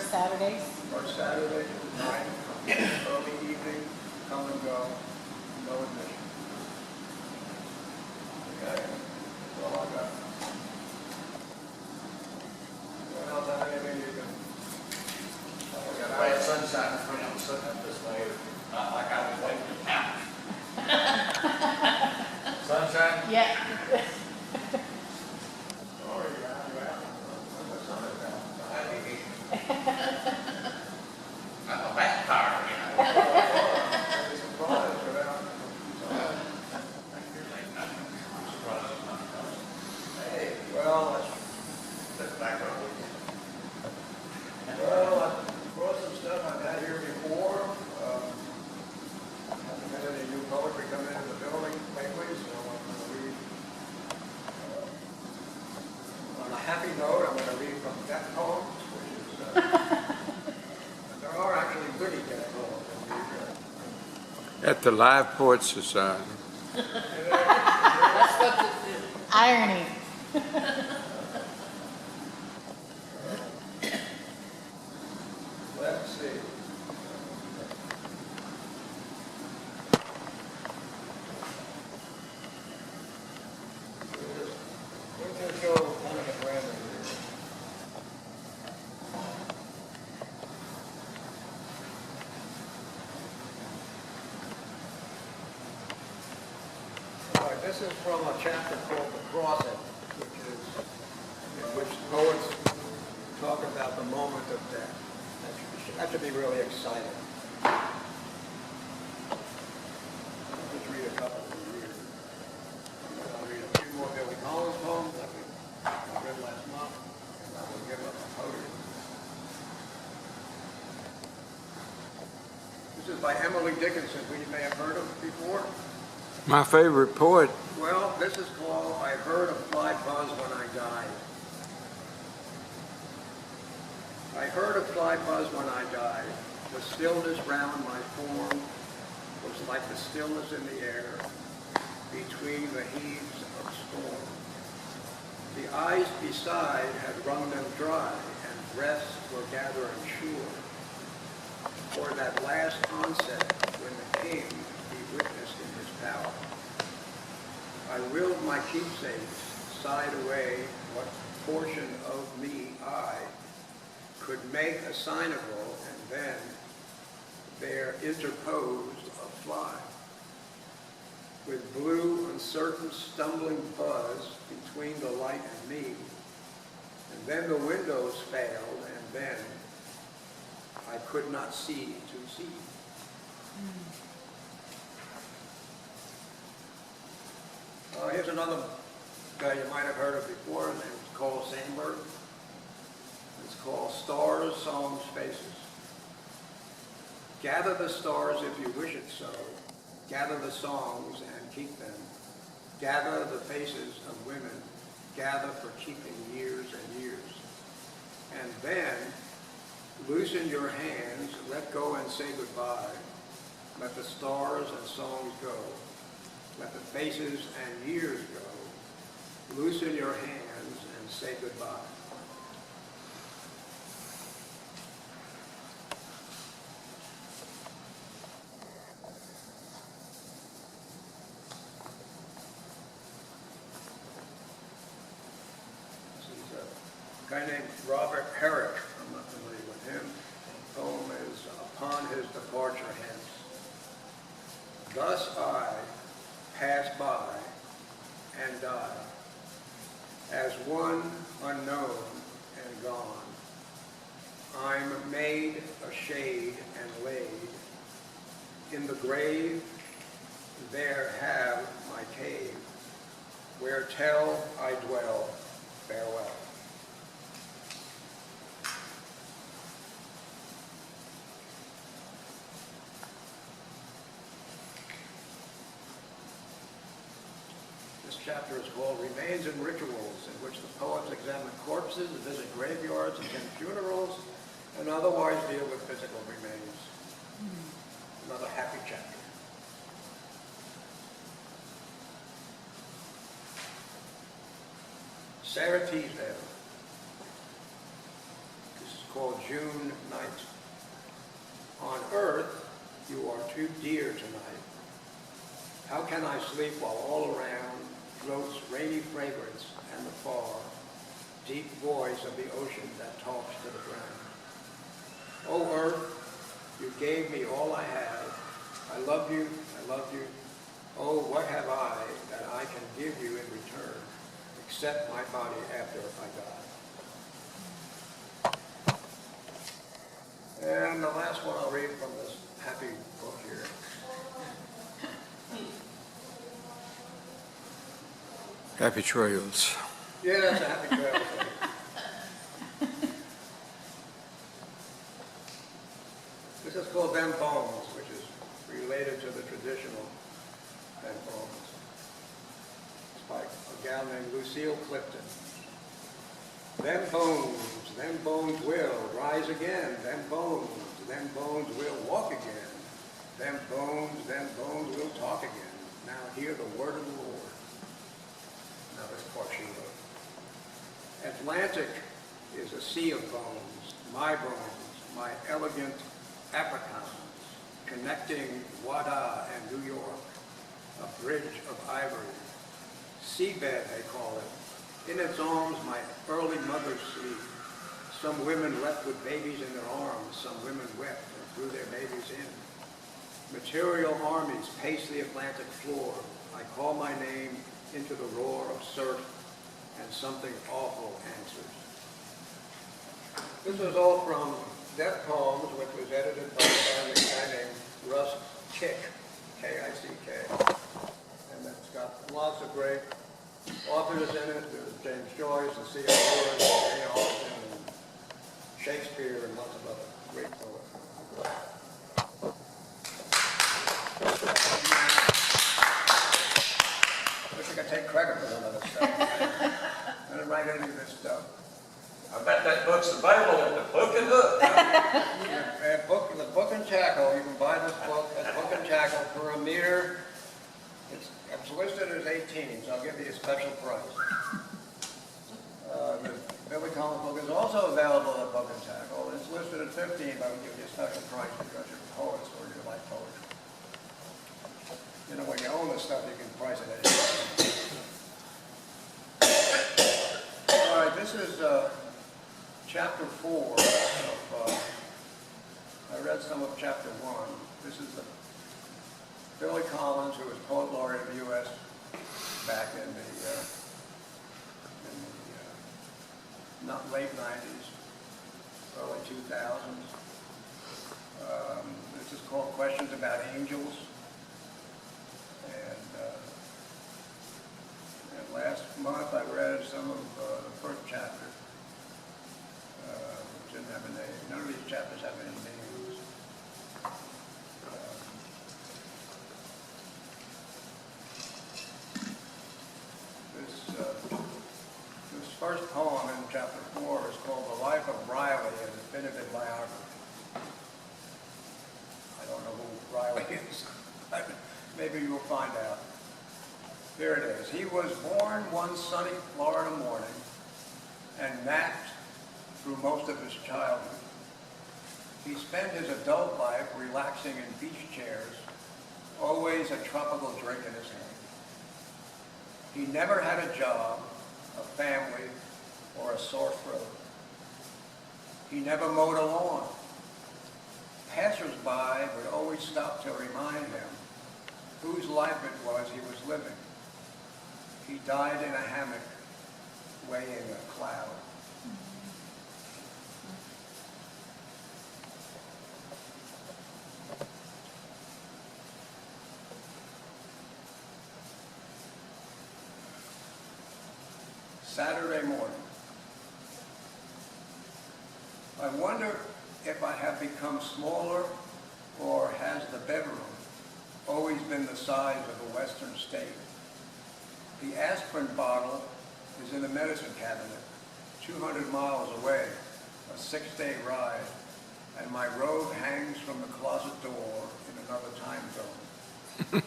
First Saturdays? First Saturday, 9, early evening, come and go, no admission. Okay, that's all I got. What else, anything you can? Bright sunshine, I'm sitting up this way, not like I was waiting to count. Sunshine? Yeah. Sorry, you're out. The sun is out. I'm a back tire, you know. It's a surprise without. Hey, well, That's back on. I brought some stuff I've had here before. Haven't had any new poetry come into the building lately, so I'm going to read. On a happy note, I'm going to read from Death Poems, which is, there are actually pretty death poems in these. At the Live Poet Society. Irony. Let's see. We're going to go kind of at random here. All right, this is from a chapter called The Crossing, in which poets talk about the moment of death. That should be really exciting. I'll just read a couple from here. I'll read a few more Billy Collins poems that we read last month, and I will give up the podium. This is by Emily Dickinson, who you may have heard of before. My favorite poet. Well, this is called I Heard a Fly Buzz When I Died. I heard a fly buzz when I died. The stillness round my form was like the stillness in the air between the heaves of storm. The eyes beside had wrung them dry, and breaths were gathering sure for that last onset when the king be witnessed in his power. I willed my keepsakes sighed away what portion of me I could make assignable, and then there interposed a fly with blue, uncertain, stumbling buzz between the light and me, and then the windows failed, and then I could not see to see. Here's another guy you might have heard of before, his name is Cole Sandberg. It's called Stars, Songs, Faces. Gather the stars if you wish it so. Gather the songs and keep them. Gather the faces of women. Gather for keeping years and years. And then loosen your hands, let go and say goodbye. Let the stars and songs go. Let the faces and years go. Loosen your hands and say goodbye. A guy named Robert Herrick, I'm not familiar with him. The poem is Upon His Departure Hence. Thus I pass by and die, as one unknown and gone. I'm made a shade and laid in the grave. There have my cave, where till I dwell. Farewell. This chapter is called Remains and Rituals, in which the poets examine corpses, visit graveyards, attend funerals, and otherwise deal with physical remains. Another happy chapter. Sarah Teasdale. This is called June Night. On earth, you are too dear tonight. How can I sleep while all around floats rainy fragrance and the far, deep voice of the ocean that talks to the ground? Oh, earth, you gave me all I have. I love you, I love you. Oh, what have I that I can give you in return, except my body after I die? And the last one I'll read from this happy book here. Happy trails. Yeah, it's a happy trail. This is called Them Bones, which is related to the traditional Them Bones. It's by a gal named Lucille Clifton. Them bones will rise again. Them bones will walk again. Them bones will talk again. Now hear the word of the Lord. Now this part she wrote. Atlantic is a sea of bones, my elegant apricons, connecting Wada and New York, a bridge of ivory. Seabed, they call it. In its arms, my early mothers sleep. Some women left with babies in their arms. Some women wept and threw their babies in. Material armies pace the Atlantic floor. I call my name into the roar of surf, and something awful answers. This was all from Death Poems, which was edited by a guy named Russ Kick, K-I-C-K. And it's got lots of great authors in it. There's James Joyce and C.S. Lewis and Jane Austen and Shakespeare and lots of other great poets. I wish I could take credit for some of this stuff. I didn't write any of this stuff. I bet that book's available at the Book and Hook. The Book and Tackle, you can buy this book at Book and Tackle for a mere, it's listed as 18, so I'll give you a special price. The Billy Collins book is also available at Book and Tackle. It's listed at 15, but I'll give you a special price because you're poets or you like poetry. You know, when you own this stuff, you can price it at anything. All right, this is chapter 4 of, I read some of chapter 1. This is the Billy Collins, who was Poet Laureate of the U.S. back in the not late 90s, early 2000s. This is called Questions About Angels. And last month I read some of the first chapter, which didn't have a name. None of these chapters have any names. This first poem in chapter 4 is called The Life of Riley, a definitive biography. I don't know who Riley is. Maybe you will find out. Here it is. He was born one sunny Florida morning and napped through most of his childhood. He spent his adult life relaxing in beach chairs, always a tropical drink in his hand. He never had a job, a family, or a sore throat. He never mowed a lawn. Passers-by would always stop to remind him whose life it was he was living. He died in a hammock, weighing a cloud. Saturday morning. I wonder if I have become smaller, or has the bedroom always been the size of a western state? The aspirin bottle is in the medicine cabinet, 200 miles away, a 6-day ride, and my robe hangs from the closet door in another time zone.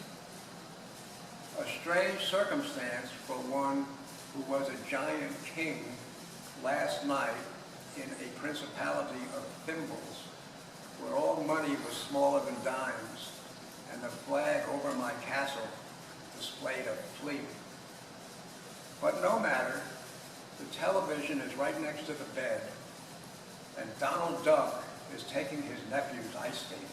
A strange circumstance for one who was a giant king last night in a principality of thimbles, where all money was smaller than dimes, and the flag over my castle displayed a flea. But no matter, the television is right next to the bed, and Donald Duck is taking his nephew's ice skating.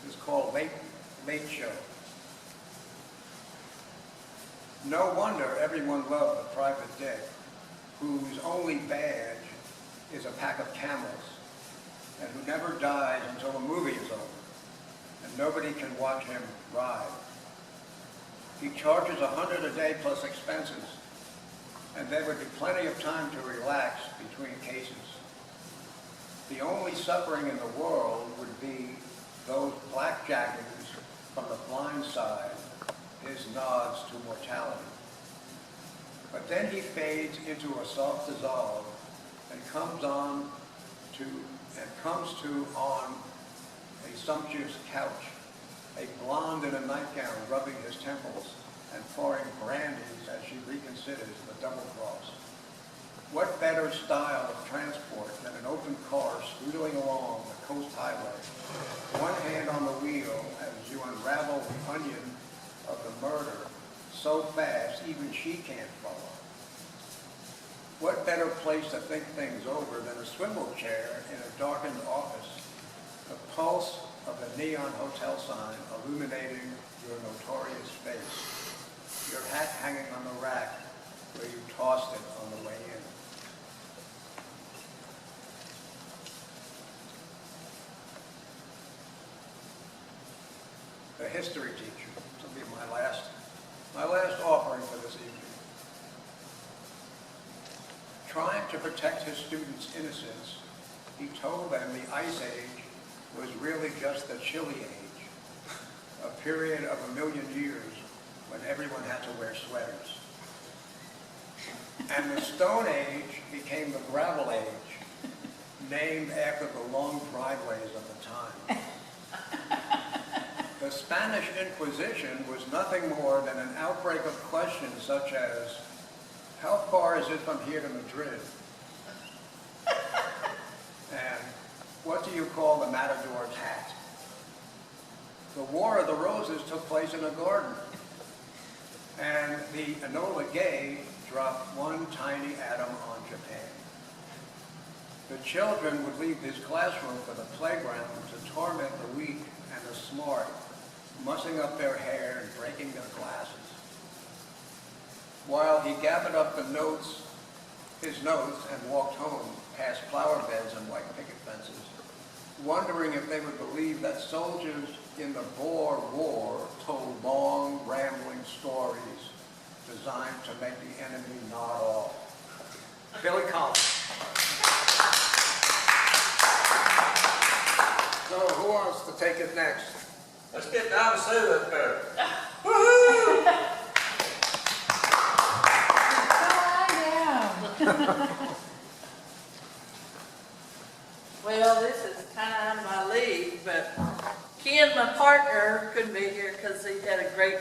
It's called Late Show. No wonder everyone loved the private dick, whose only badge is a pack of camels, and who never dies until the movie is over, and nobody can watch him ride. He charges $100 a day plus expenses, and there would be plenty of time to relax between cases. The only suffering in the world would be those blackjackers from the blind side, his nods to mortality. But then he fades into a soft dissolve and comes to on a sumptuous couch, a blonde in a nightgown rubbing his temples and pouring brandies as she reconsiders the double cross. What better style of transport than an open car scootering along the coast highway, one hand on the wheel as you unravel the onion of the murder so fast even she can't follow? What better place to think things over than a swivel chair in a darkened office, the pulse of the neon hotel sign illuminating your notorious face, your hat hanging on the rack where you tossed it on the way in? The history teacher. This will be my last offering for this evening. Trying to protect his students' innocence, he told them the Ice Age was really just the Chilly Age, a period of 1,000,000 years when everyone had to wear sweaters. And the Stone Age became the Gravel Age, named after the long driveways of the time. The Spanish Inquisition was nothing more than an outbreak of questions such as, how far is it from here to Madrid? And what do you call the matador's hat? The War of the Roses took place in a garden. And the Enola Gay dropped one tiny atom on Japan. The children would leave his classroom for the playground to torment the weak and the smart, mussing up their hair and breaking their glasses. While he gathered up his notes and walked home past flower beds and white picket fences, wondering if they would believe that soldiers in the Boer War told long, rambling stories designed to make the enemy nod off. Billy Collins. So who wants to take it next? Let's get down to Sue up there. Well, this is kind of out of my league, but Ken, my partner, couldn't be here because he had a great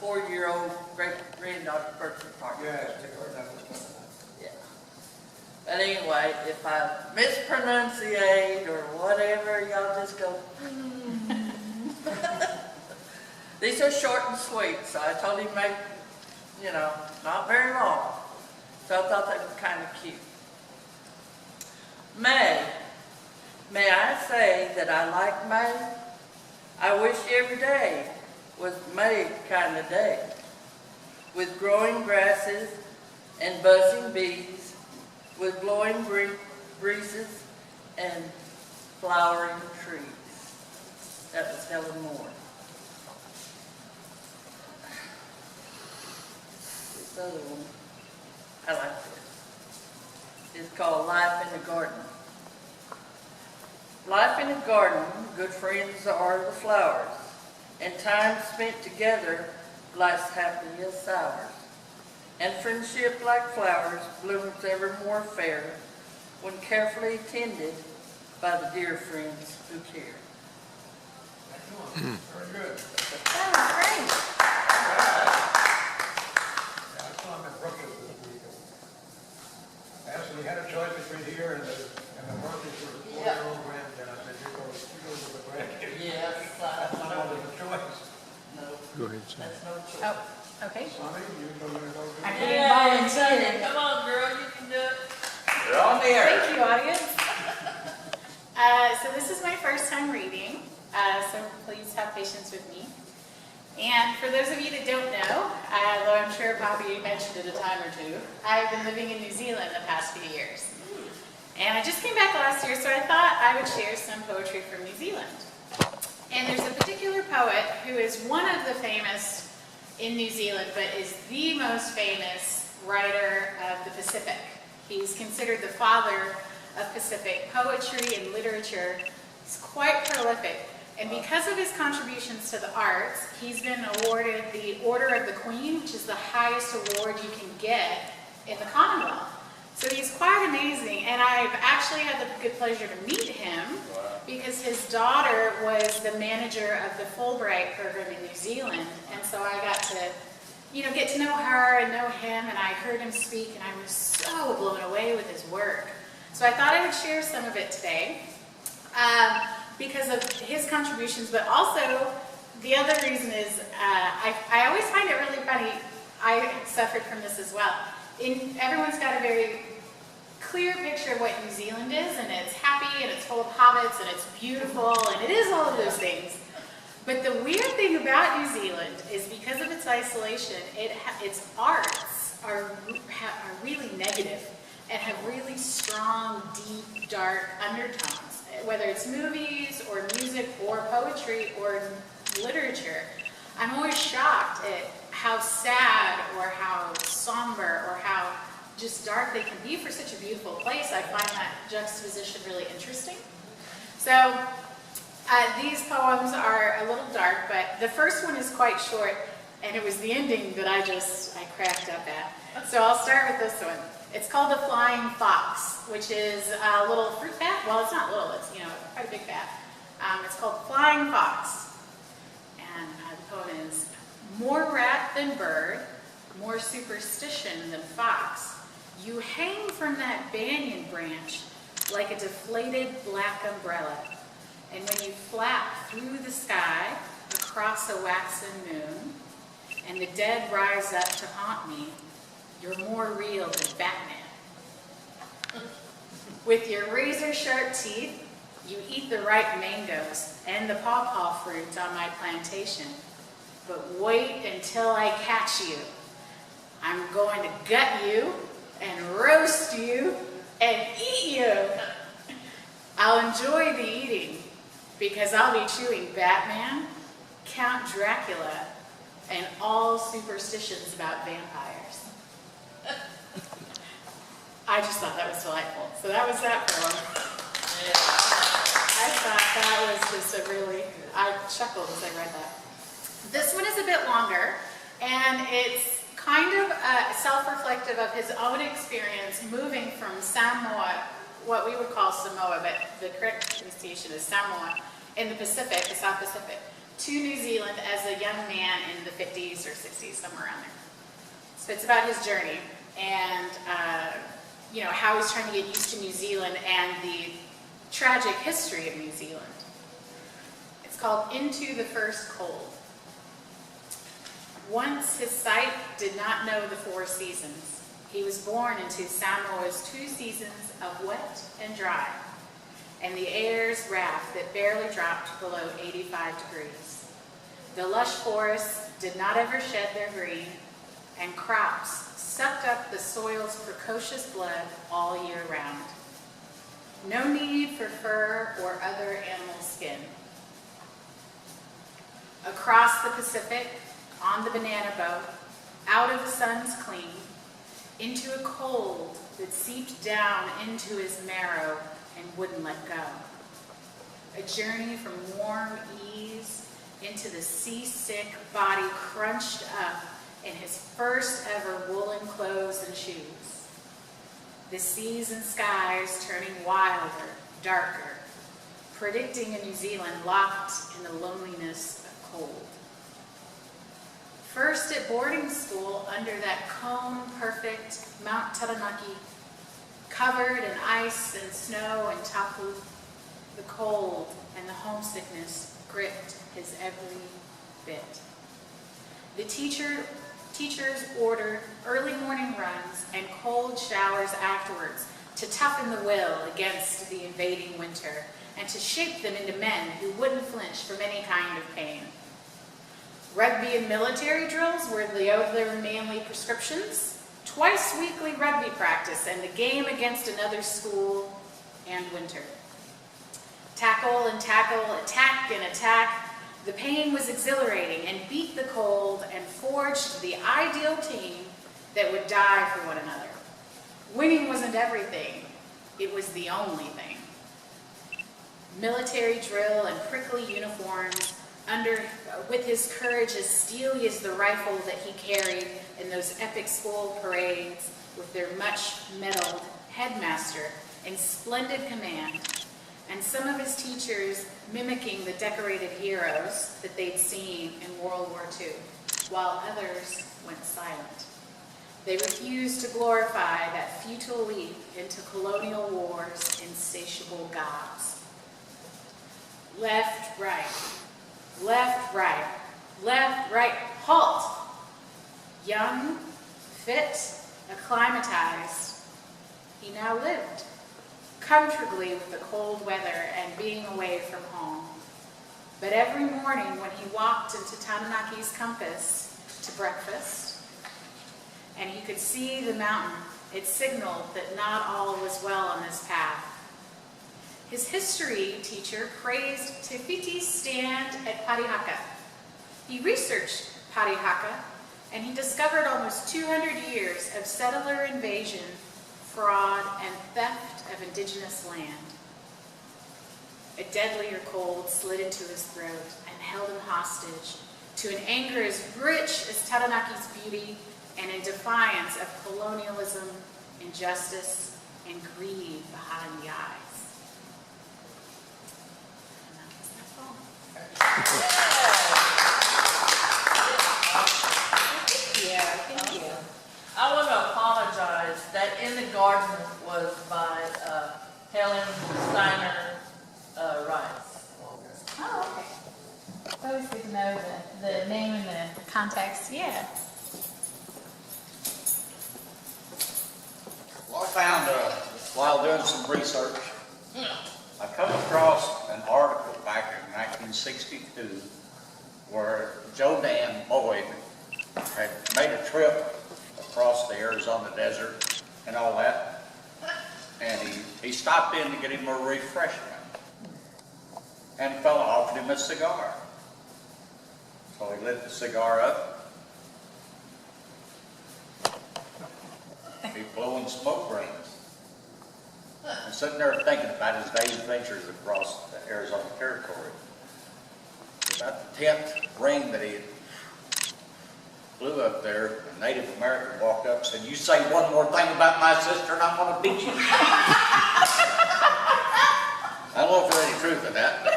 4-year-old great-granddaughter birthday party. Yeah. But anyway, if I mispronunciate or whatever, y'all just go, These are short and sweet, so I told him make, not very long. So I thought they were kind of cute. May I say that I like May? I wish every day was May kind of day, with growing grasses and buzzing bees, with blowing breezes and flowering trees. That was Helen Moore. This other one, I like this. It's called Life in the Garden. Life in a garden, good friends are the flowers, and time spent together lasts happily as sours. And friendship, like flowers, blooms ever more fair when carefully tended by the dear friends who care. Very good. That was great. Yeah, I saw him in Brooklyn this week. I asked him, he had a choice between here and the Northeast for his 4-year-old grandkid. I said, you go with the grandkid. Yes, That's not always a choice. no, Go ahead, son. that's no choice. Oh, okay. Sonny, you go with the I grandkid. couldn't Yeah, volunteer. come on, girl, you can do it. You're on the air. Thank you, audience. So this is my first time reading, so please have patience with me. And for those of you that don't know, though I'm sure Poppy mentioned it a time or two, I've been living in New Zealand the past few years. And I just came back last year, so I thought I would share some poetry from New Zealand. And there's a particular poet who is one of the famous in New Zealand, but is the most famous writer of the Pacific. He's considered the father of Pacific poetry and literature. He's quite prolific. And because of his contributions to the arts, he's been awarded the Order of the Queen, which is the highest award you can get in the Commonwealth. So he's quite amazing, and I've actually had the good pleasure to meet him because his daughter was the manager of the Fulbright program in New Zealand, and so I got to, get to know her and know him, and I heard him speak, and I was so blown away with his work. So I thought I would share some of it today because of his contributions, but also the other reason is I always find it really funny. I suffered from this as well. Everyone's got a very clear picture of what New Zealand is, and it's happy, and it's full of hobbits, and it's beautiful, and it is all of those things. But the weird thing about New Zealand is because of its isolation, its arts are really negative and have really strong, deep, dark undertones. Whether it's movies or music or poetry or literature, I'm always shocked at how sad or how somber or how just dark they can be for such a beautiful place. I find that juxtaposition really interesting. So these poems are a little dark, but the first one is quite short, and it was the ending that I cracked up at. So I'll start with this one. It's called The Flying Fox, which is a little fruit bat. Well, it's not little, it's quite a big bat. It's called Flying Fox. And the poem is, more rat than bird, more superstition than fox. You hang from that banyan branch like a deflated black umbrella. And when you flap through the sky across a waxen moon, and the dead rise up to haunt me, you're more real than Batman. With your razor-sharp teeth, you eat the ripe mangoes and the pawpaw fruit on my plantation. But wait until I catch you. I'm going to gut you and roast you and eat you. I'll enjoy the eating because I'll be chewing Batman, Count Dracula, and all superstitions about vampires. I just thought that was delightful. So that was that poem. I thought that was just I chuckled as I read that. This one is a bit longer, and it's kind of self-reflective of his own experience moving from Samoa, what we would call Samoa, but the correct pronunciation is Samoa, in the Pacific, the South Pacific, to New Zealand as a young man in the 50s or 60s, somewhere around there. So it's about his journey and how he's trying to get used to New Zealand and the tragic history of New Zealand. It's called Into the First Cold. Once his sight did not know the 4 seasons. He was born into Samoa's 2 seasons of wet and dry, and the air's wrath that barely dropped below 85 degrees. The lush forests did not ever shed their green, and crops sucked up the soil's precocious blood all year round. No need for fur or other animal skin. Across the Pacific, on the banana boat, out of the sun's clean, into a cold that seeped down into his marrow and wouldn't let go. A journey from warm ease into the seasick body crunched up in his first ever woolen clothes and shoes. The seas and skies turning wilder, darker, predicting a New Zealand locked in the loneliness of cold. First at boarding school under that cone-perfect Mount Taranaki, covered in ice and snow and tapu, the cold and the homesickness gripped his every bit. The teachers ordered early morning runs and cold showers afterwards to toughen the will against the invading winter and to shape them into men who wouldn't flinch from any kind of pain. Rugby and military drills were the other manly prescriptions, twice weekly rugby practice and the game against another school and winter. Tackle and tackle, attack and attack. The pain was exhilarating and beat the cold and forged the ideal team that would die for one another. Winning wasn't everything, it was the only thing. Military drill and prickly uniforms, with his courage as steely as the rifle that he carried in those epic school parades with their much-medaled headmaster in splendid command, and some of his teachers mimicking the decorated heroes that they'd seen in World War II, while others went silent. They refused to glorify that futile leap into colonial war's insatiable gods. Left, right, left, right, left, right, halt! Young, fit, acclimatized, he now lived comfortably with the cold weather and being away from home. But every morning when he walked into Tananaki's compass to breakfast, and he could see the mountain, it signaled that not all was well on this path. His history teacher praised Te Whiti's stand at Parihaka. He researched Parihaka, and he discovered almost 200 years of settler invasion, fraud, and theft of indigenous land. A deadlier cold slid into his throat and held him hostage to an anger as rich as Taranaki's beauty and in defiance of colonialism, injustice, and greed behind the eyes. And that was my poem. Thank you. I want to apologize that In the Garden was by Helen Steiner Rice. Oh, okay. It's always good to know the name and the context. Yeah. Well, I found, while doing some research, I come across an article back in 1962 where Joe Dan Boyd had made a trip across the Arizona desert and all that, and he stopped in to get him a refreshment, and the fella offered him a cigar. So he lit the cigar up. He blowing smoke rings. I'm sitting there thinking about his day's adventures across the Arizona territory. About the 10th ring that he blew up there, a Native American walked up and said, "You say one more thing about my sister and I'm going to beat you." I don't know if there's any truth in that.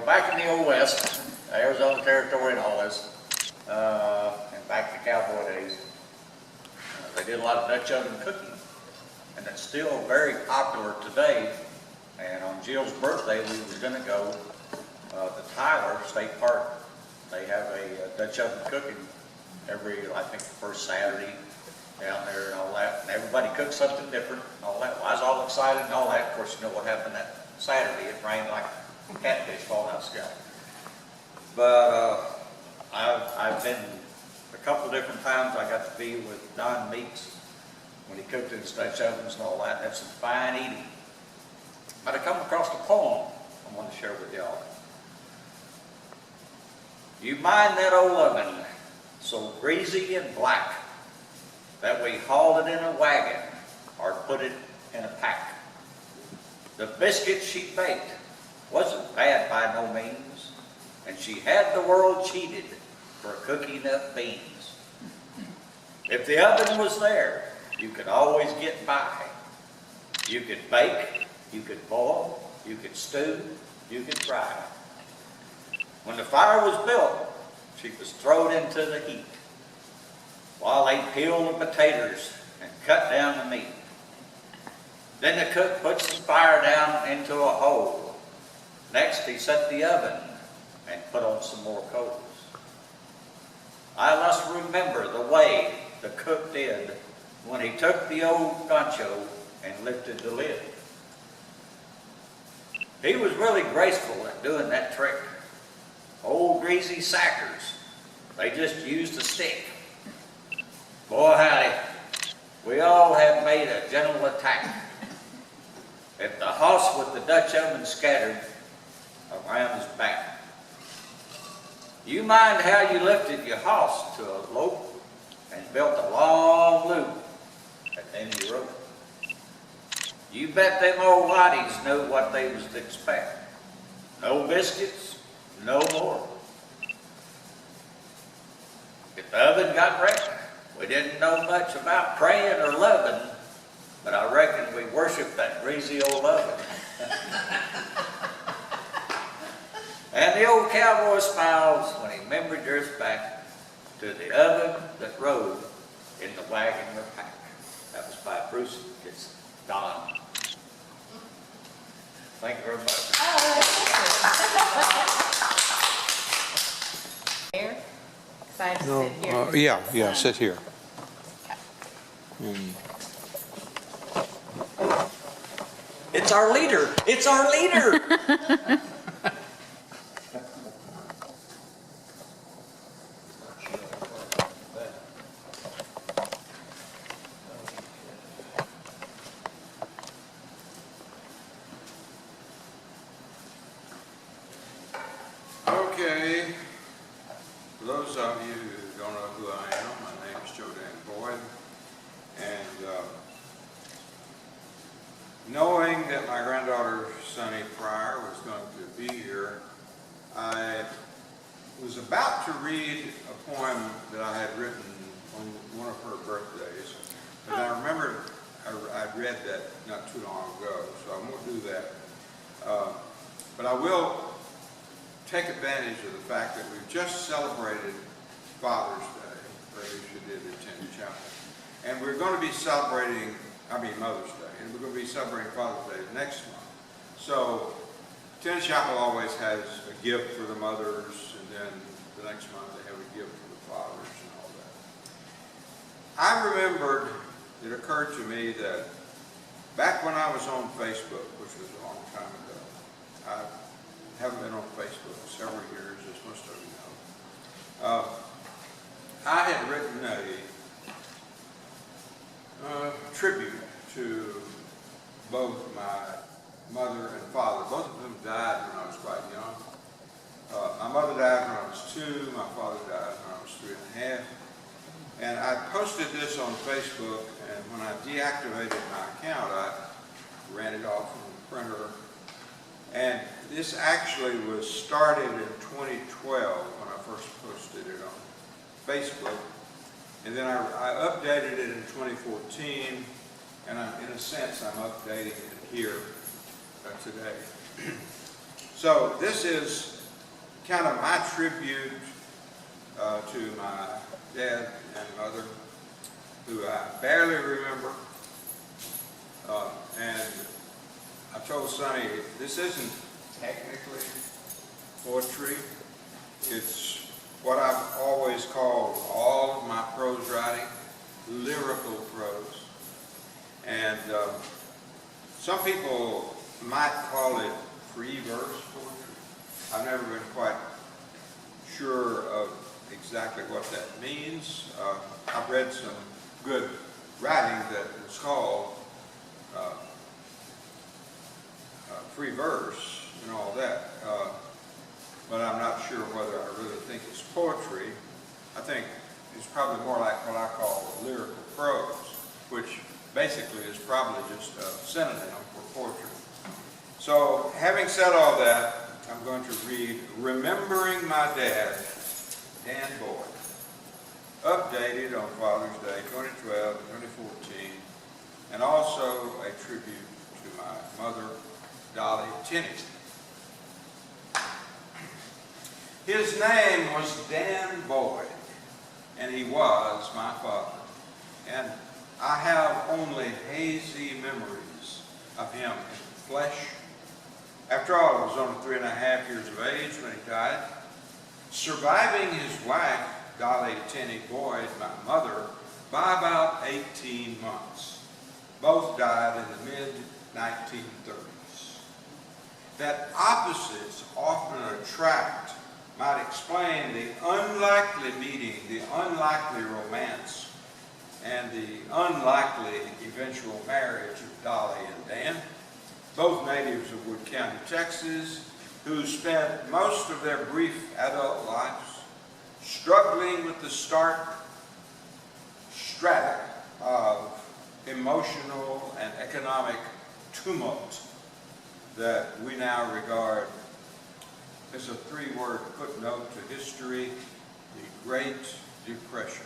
Back in the Old West, Arizona Territory and all this, and back to cowboy days, they did a lot of Dutch oven cooking, and it's still very popular today. And on Jill's birthday, we was going to go to Tyler State Park. They have a Dutch oven cooking every, I think, the first Saturday down there and all that. And everybody cooks something different and all that. Well, I was all excited and all that. Of course, you know what happened that Saturday. It rained like catfish falling out of the sky. But I've been a couple different times. I got to be with Don Meeks when he cooked in his Dutch ovens and all that. That's some fine eating. But I come across a poem I want to share with y'all. You mind that old oven, so greasy and black, that we hauled it in a wagon or put it in a pack. The biscuit she baked wasn't bad by no means, and she had the world cheated for cooking up beans. If the oven was there, you could always get by. You could bake, you could boil, you could stew, you could fry. When the fire was built, she was thrown into the heat while they peeled the potatoes and cut down the meat. Then the cook puts the fire down into a hole. Next, he set the oven and put on some more coals. I must remember the way the cook did when he took the old gancho and lifted the lid. He was really graceful at doing that trick. Old greasy sackers, they just used a stick. Boy howdy, we all have made a gentle attack. If the hoss with the Dutch oven scattered around his back. You mind how you lifted your hoss to a lope and built a long loop at the end of your rope. You bet them old whiteys knew what they was to expect. No biscuits, no more. If the oven got wrecked, we didn't know much about praying or loving, but I reckon we worshiped that greasy old oven. And the old cowboy smiles when he remembers back to the oven that rode in the wagon or pack. That was by Bruce. It's Don. Thank you very much. Here? 'Cause I just No, sit here. yeah, sit here. It's our leader. It's our leader. Okay, for those of you who don't know who I am, my name is Joe Dan Boyd, and knowing that my granddaughter Sunny Pryor was going to be here, I was about to read a poem that I had written on one of her birthdays, but I remembered I'd read that not too long ago, so I won't do that. But I will take advantage of the fact that we've just celebrated Father's Day, or at least you did attend chapel. And we're going to be celebrating, Mother's Day, and we're going to be celebrating Father's Day next month. So, Tennis Chapel always has a gift for the mothers, and then the next month they have a gift for the fathers and all that. I remembered, it occurred to me that back when I was on Facebook, which was a long time ago, I haven't been on Facebook for several years, as most of you know. I had written a tribute to both my mother and father. Both of them died when I was quite young. My mother died when I was 2, my father died when I was 3 1/2. And I posted this on Facebook, and when I deactivated my account, I ran it off from the printer. And this actually was started in 2012 when I first posted it on Facebook. And then I updated it in 2014, and in a sense, I'm updating it here today. So this is kind of my tribute to my dad and mother, who I barely remember. And I told Sonny, this isn't technically poetry. It's what I've always called all of my prose writing, lyrical prose. And some people might call it free verse poetry. I've never been quite sure of exactly what that means. I've read some good writing that was called free verse and all that, but I'm not sure whether I really think it's poetry. I think it's probably more like what I call lyrical prose, which basically is probably just a synonym for poetry. So, having said all that, I'm going to read Remembering My Dad, Dan Boyd. updated on Father's Day 2012 and 2014, and also a tribute to my mother, Dolly Tenney. His name was Dan Boyd, and he was my father. And I have only hazy memories of him in the flesh. After all, I was only 3.5 years of age when he died, surviving his wife, Dolly Tenney Boyd, my mother, by about 18 months. Both died in the mid-1930s. That opposites often attract might explain the unlikely meeting, the unlikely romance, and the unlikely eventual marriage of Dolly and Dan, both natives of Wood County, Texas, who spent most of their brief adult lives struggling with the stark strata of emotional and economic tumult that we now regard as a three-word footnote to history, the Great Depression.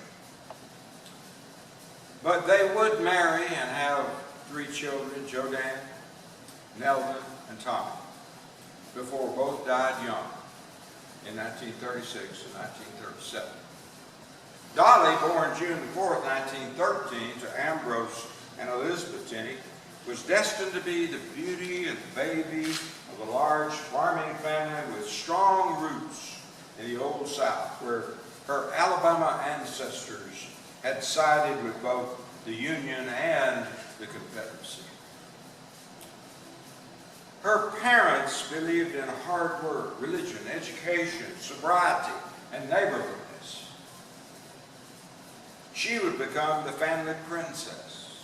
But they would marry and have 3 children, Jodan, Nelda, and Tommy, before both died young in 1936 and 1937. Dolly, born June 4, 1913, to Ambrose and Elizabeth Tenney, was destined to be the beauty and baby of a large farming family with strong roots in the Old South, where her Alabama ancestors had sided with both the Union and the Confederacy. Her parents believed in hard work, religion, education, sobriety, and neighborliness. She would become the family princess,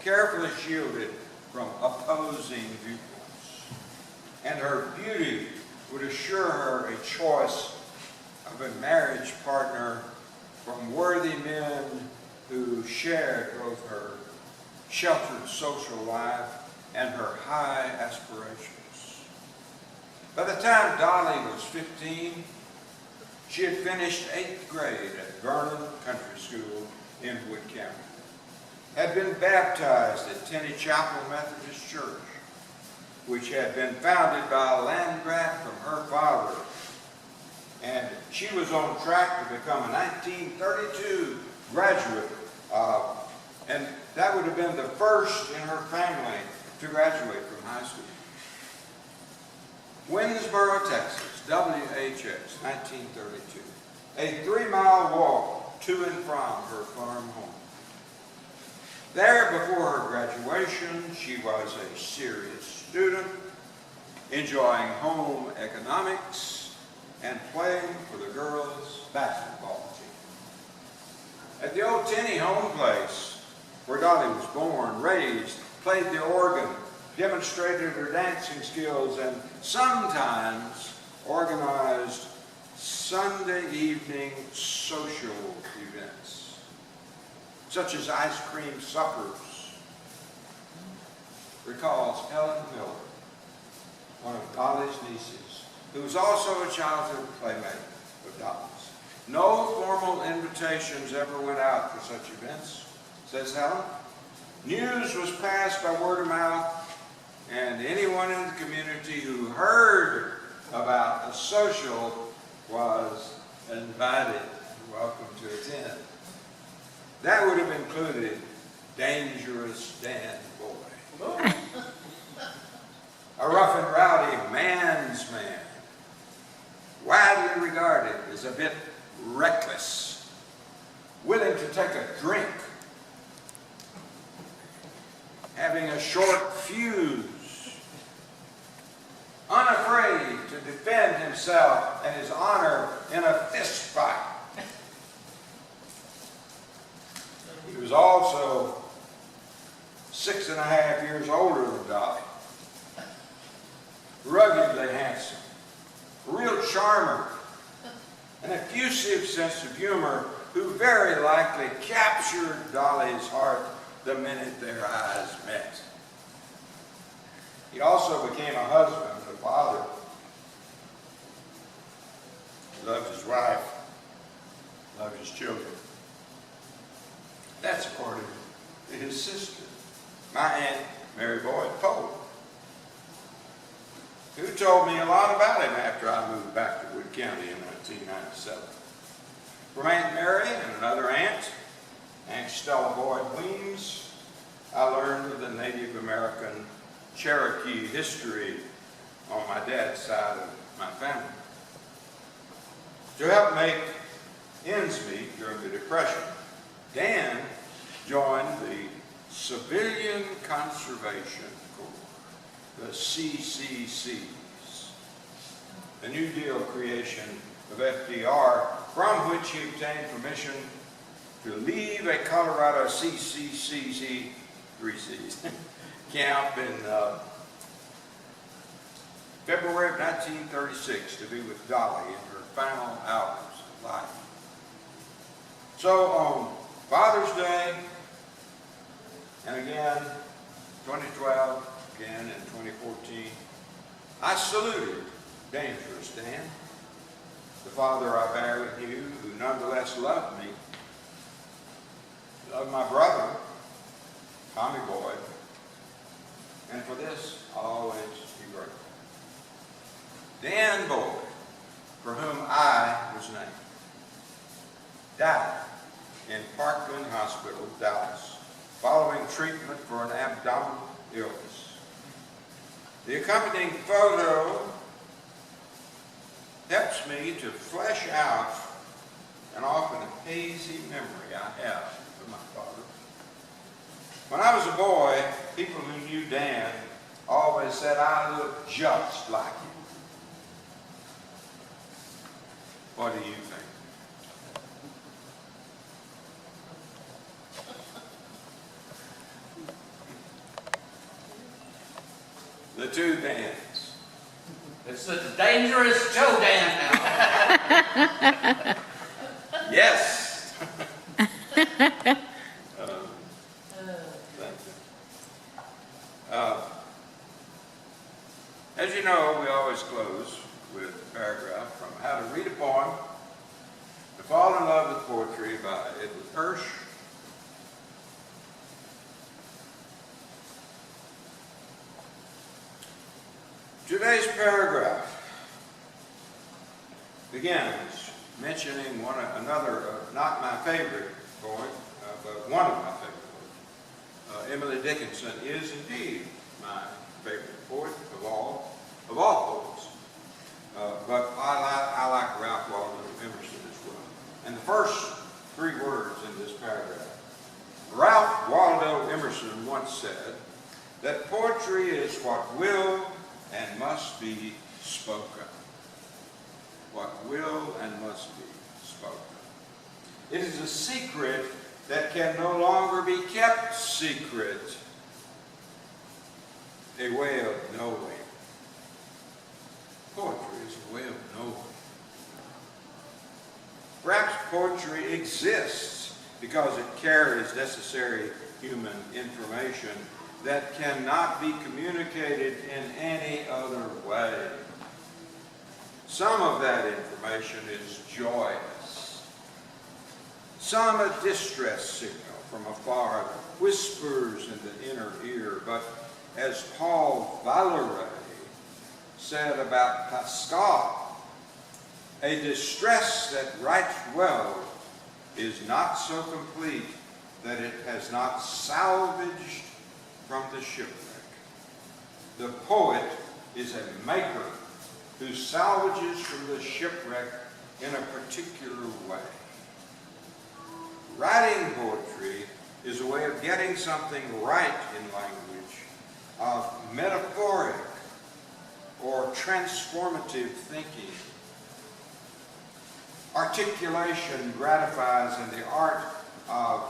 carefully shielded from opposing viewpoints. And her beauty would assure her a choice of a marriage partner from worthy men who shared both her sheltered social life and her high aspirations. By the time Dolly was 15, she had finished 8th grade at Vernon Country School in Wood County, had been baptized at Tenney Chapel Methodist Church, which had been founded by a land grant from her father, and she was on track to become a 1932 graduate, and that would have been the first in her family to graduate from high school. Winnsboro, Texas, WHS, 1932. A 3-mile walk to and from her farm home. There, before her graduation, she was a serious student, enjoying home economics and playing for the girls' basketball team. At the old Tenney home place, where Dolly was born, raised, played the organ, demonstrated her dancing skills, and sometimes organized Sunday evening social events, such as ice cream suppers, recalls Helen Miller, one of Dolly's nieces, who was also a childhood playmate of Dolly's. No formal invitations ever went out for such events, says Helen. News was passed by word of mouth, and anyone in the community who heard about a social was invited and welcome to attend. That would have included Dangerous Dan Boyd, a rough and rowdy man's man, widely regarded as a bit reckless, willing to take a drink, having a short fuse, unafraid to defend himself and his honor in a fist fight. He was also 6.5 years older than Dolly, ruggedly handsome, a real charmer, an effusive sense of humor who very likely captured Dolly's heart the minute their eyes met. He also became a husband, a father. He loved his wife, loved his children. That's according to his sister, my Aunt Mary Boyd Poe, who told me a lot about him after I moved back to Wood County in 1997. From Aunt Mary and another aunt, Aunt Stella Boyd Weems, I learned of the Native American Cherokee history on my dad's side of my family. To help make ends meet during the Depression, Dan joined the Civilian Conservation Corps, the CCCs, the New Deal creation of FDR, from which he obtained permission to leave a Colorado CCCC, 3 C's, camp in February of 1936 to be with Dolly in her final hours of life. So on Father's Day, and again 2012, again in 2014, I saluted Dangerous Dan, the father I barely knew, who nonetheless loved me, loved my brother, Tommy Boyd, and for this I'll always be grateful. Dan Boyd, for whom I was named, died in Parkland Hospital, Dallas, following treatment for an abdominal illness. The accompanying photo helps me to flesh out an often hazy memory I have of my father. When I was a boy, people who knew Dan always said I looked just like him. What do you think? The two Dans. It's the dangerous Joe Dan now. Yes. Thank you. As you know, we always close with a paragraph from How to Read a Poem, To Fall in Love with Poetry by Edward Hirsch. Today's paragraph begins mentioning another, not my favorite poet, but one of my favorite poets. Emily Dickinson is indeed my favorite poet of all poets. But I like Ralph Waldo Emerson as well. And the first 3 words in this paragraph. Ralph Waldo Emerson once said that poetry is what will and must be spoken. What will and must be spoken. It is a secret that can no longer be kept secret. A way of knowing. Poetry is a way of knowing. Perhaps poetry exists because it carries necessary human information that cannot be communicated in any other way. Some of that information is joyous. Some a distress signal from afar that whispers in the inner ear. But as Paul Valéry said about Pascal, a distress that writes well is not so complete that it has not salvaged from the shipwreck. The poet is a maker who salvages from the shipwreck in a particular way. Writing poetry is a way of getting something right in language, of metaphoric or transformative thinking. Articulation gratifies, and the art of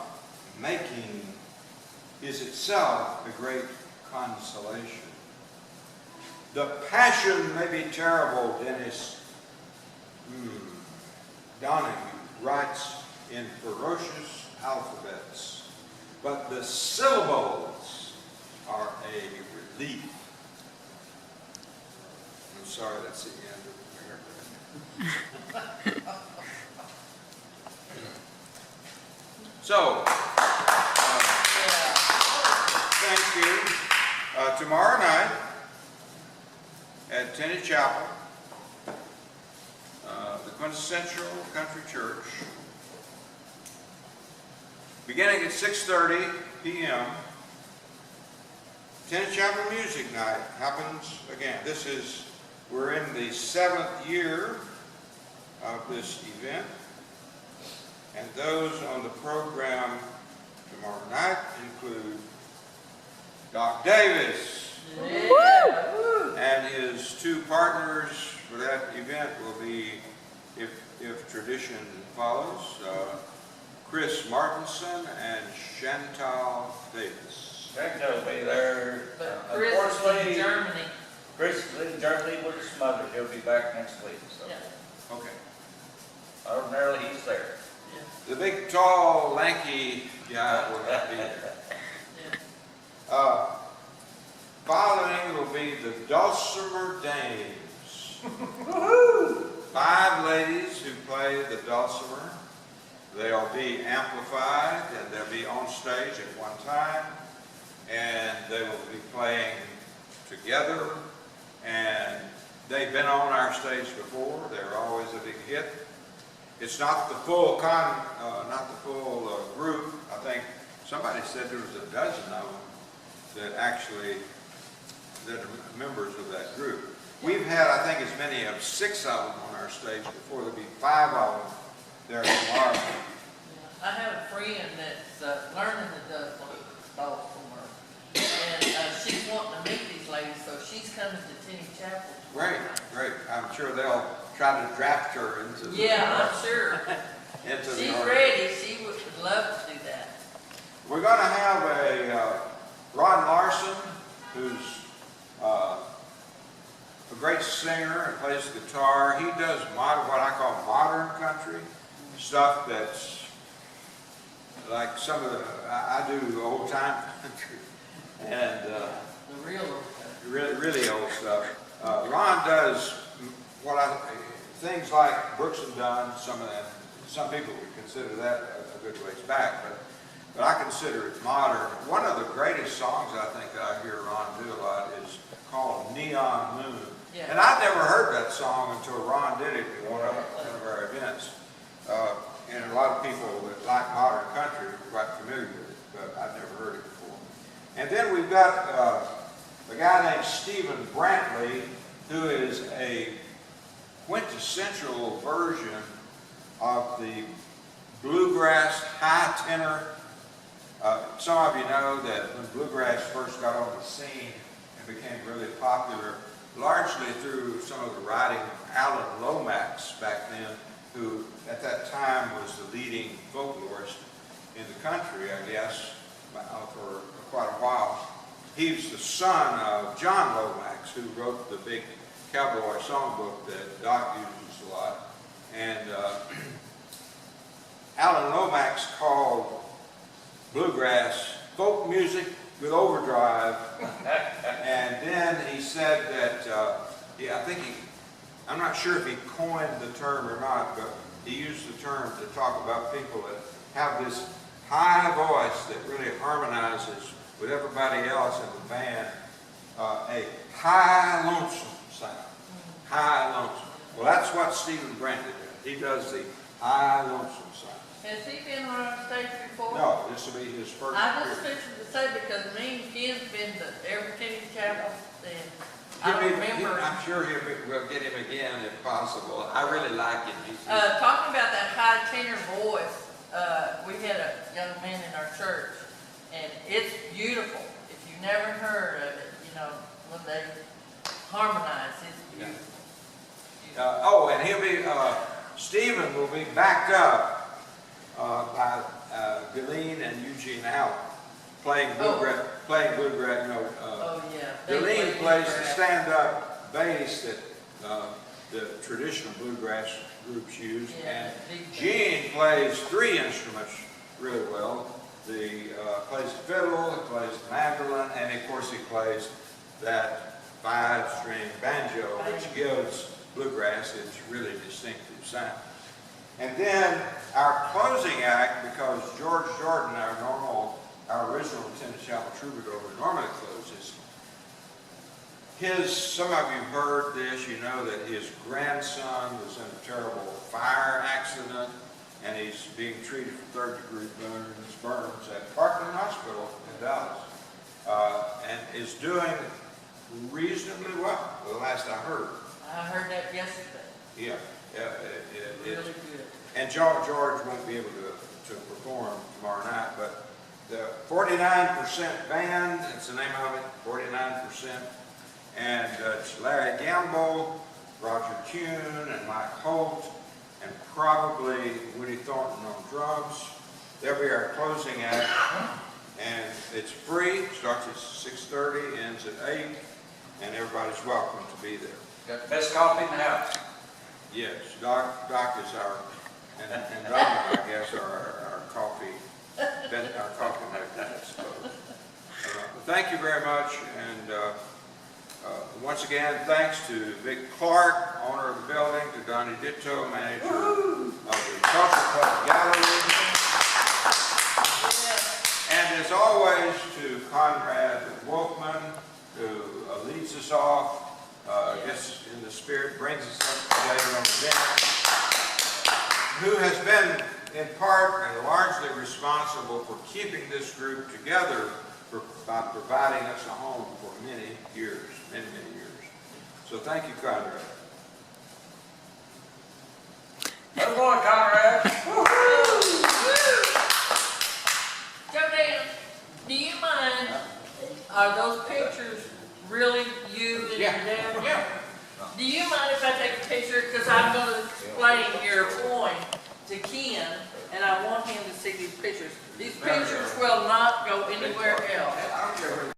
making is itself a great consolation. The passion may be terrible, Dennis Donahue writes in ferocious alphabets, but the syllables are a relief. I'm sorry, that's the end of the paragraph. So, Tomorrow night at Tenney Chapel, the Quintessential Country Church, beginning at 6:30 p.m., Tenney Chapel Music Night happens again. We're in the 7th year of this event, and those on the program tomorrow night include Doc Davis, and his 2 partners for that event will be, if tradition follows, Chris Martinson and Chantal Davis. Chantal will be there. But Chris is in Germany. Chris is in Germany with his mother. He'll be back next week. So Yeah. Okay. ordinarily he's there. The big, tall, lanky guy will not be there. Yeah. Following will be the Dulcimer Dames. 5 ladies who play the dulcimer. They'll be amplified and they'll be on stage at one time, and they will be playing together. And they've been on our stage before. They're always a big hit. It's not the full group. I think somebody said there was a dozen of them that are members of that group. We've had, I think, as many as 6 of them on our stage before. There'll be 5 of them there tomorrow. I have a friend that's learning the dulcimer, and she's wanting to meet these ladies, so she's coming to Tenney Chapel. Great. I'm sure they'll try to draft her into the I'm sure. into the She's order. ready. She would love to do that. We're going to have a Ron Larson, who's a great singer and plays guitar. He does what I call modern country stuff that's like some of the I do old time country and The real old country. really old stuff. Ron does things like Brooks and Dunn. Some of that. Some people would consider that a good ways back, but I consider it modern. One of the greatest songs I think I hear Ron do a lot is called Neon Moon. Yeah. And I'd never heard that song until Ron did it at one of our events. And a lot of people that like modern country are quite familiar with it, but I'd never heard it before. And then we've got a guy named Stephen Brantley, who is a quintessential version of the bluegrass high tenor. Some of you know that when bluegrass first got on the scene and became really popular, largely through some of the writing of Alan Lomax back then, who at that time was the leading folklorist in the country, I guess, for quite a while. He's the son of John Lomax, who wrote the big cowboy songbook that Doc uses a lot. And Alan Lomax called bluegrass folk music with overdrive. And then he said that, I'm not sure if he coined the term or not, but he used the term to talk about people that have this high voice that really harmonizes with everybody else in the band, a high lonesome sound. High lonesome. Well, that's what Stephen Brantley does. He does the high lonesome sound. Has he been on our stage before? No, this will be his first I just appearance. fixed to say, because me and Ken's been to every Tenney Chapel, and I don't remember. I'm sure we'll get him again if possible. I really like him. Talking about that high tenor voice, we had a young man in our church, and it's beautiful. If you've never heard of it, when they harmonize, it's beautiful. And he'll be, Stephen will be backed up by Galene and Eugene Allen playing bluegrass. Galene plays the stand-up bass that the traditional bluegrass groups use, and Gene plays 3 instruments really well. He plays the fiddle, he plays the mandolin, and of course he plays that 5-string banjo, which gives bluegrass its really distinctive sound. And then our closing act, because George Jordan, our original Tenney Chapel troubadour, who normally closes, some of you heard this, you know that his grandson was in a terrible fire accident, and he's being treated for third-degree burns at Parkland Hospital in Dallas, and is doing reasonably well, the last I heard. I heard that yesterday. Yeah, Really good. and George won't be able to perform tomorrow night, but the 49% band, that's the name of it, 49%, and it's Larry Gamble, Roger Kuhn, and Mike Holt, and probably Woody Thornton on drums. They'll be our closing act, and it's free, starts at 6:30, ends at 8, and everybody's welcome to be there. Got the best coffee in the house. Yes, Doc is our, and Donna, I guess, are our coffee maker, I suppose. Thank you very much, and once again, thanks to Vic Clark, owner of the building, to Donnie Ditto, manager of the Culture Club Gallery, and as always, to Conrad Wolfman, who leads us off, gets in the spirit, brings us up together on the bench, who has been in part and largely responsible for keeping this group together by providing us a home for many years. So thank you, Conrad. Move on, Conrad. Joe Dan, do you mind, are those pictures really you and your dad? Yeah. Do you mind if I take a picture? Because I'm going to explain your point to Ken, and I want him to see these pictures. These pictures will not go anywhere else. I don't care